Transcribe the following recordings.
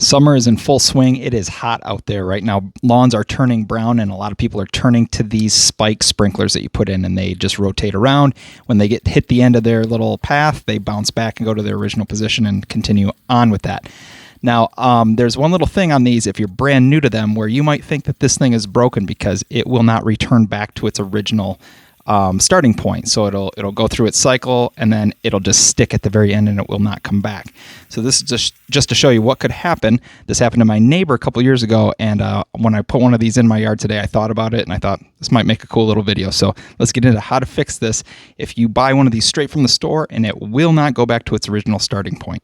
Summer is in full swing. It is hot out there right now. Lawns are turning brown, and a lot of people are turning to these spike sprinklers that you put in, and they just rotate around. When they hit the end of their little path, they bounce back and go to their original position and continue on with that. Now, there's one little thing on these, if you're brand new to them, where you might think that this thing is broken because it will not return back to its original starting point. So it'll go through its cycle, and then it'll just stick at the very end, and it will not come back. So this is just to show you what could happen. This happened to my neighbor a couple years ago, and when I put one of these in my yard today, I thought about it, and I thought this might make a cool little video. So let's get into how to fix this. If you buy one of these straight from the store, and it will not go back to its original starting point.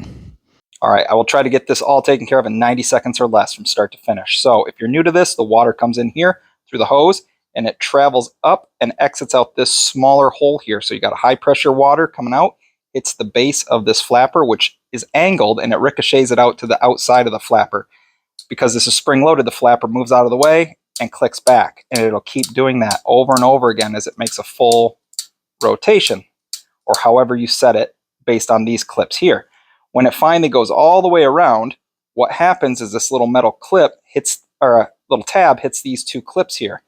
All right, I will try to get this all taken care of in 90 seconds or less from start to finish. So if you're new to this, the water comes in here through the hose, and it travels up and exits out this smaller hole here. So you got a high pressure water coming out. It's the base of this flapper, which is angled, and it ricochets it out to the outside of the flapper. Because this is spring loaded, the flapper moves out of the way and clicks back, and it'll keep doing that over and over again as it makes a full rotation, or however you set it based on these clips here. When it finally goes all the way around, what happens is this little metal clip hits, or a little tab hits these two clips here.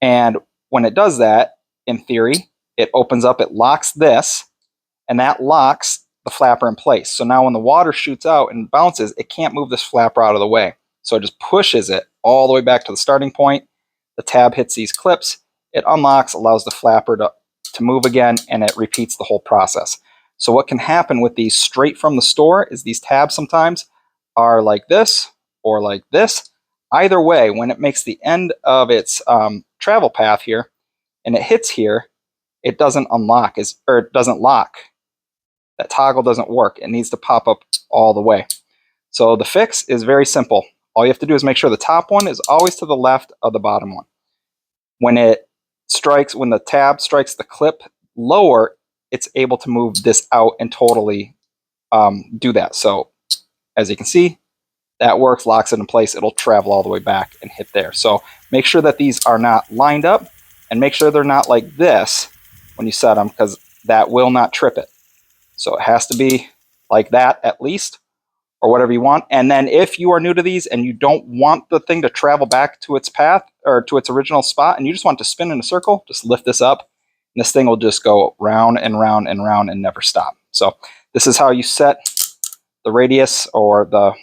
And when it does that, in theory, it opens up, it locks this, and that locks the flapper in place. So now when the water shoots out and bounces, it can't move this flapper out of the way. So it just pushes it all the way back to the starting point. The tab hits these clips, it unlocks, allows the flapper to move again, and it repeats the whole process. So what can happen with these straight from the store is these tabs sometimes are like this or like this. Either way, when it makes the end of its travel path here and it hits here, it doesn't unlock, or it doesn't lock. That toggle doesn't work. It needs to pop up all the way. So the fix is very simple. All you have to do is make sure the top one is always to the left of the bottom one. When the tab strikes the clip lower, it's able to move this out and totally do that. So as you can see, that works, locks it in place. It'll travel all the way back and hit there. So make sure that these are not lined up, and make sure they're not like this when you set them, because that will not trip it. So it has to be like that at least, or whatever you want. And then if you are new to these and you don't want the thing to travel back to its path or to its original spot, and you just want it to spin in a circle, just lift this up, and this thing will just go round and round and round and never stop. So this is how you set the radius or the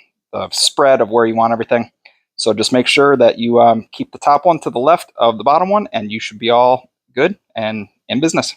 spread of where you want everything. So just make sure that you keep the top one to the left of the bottom one, and you should be all good and in business.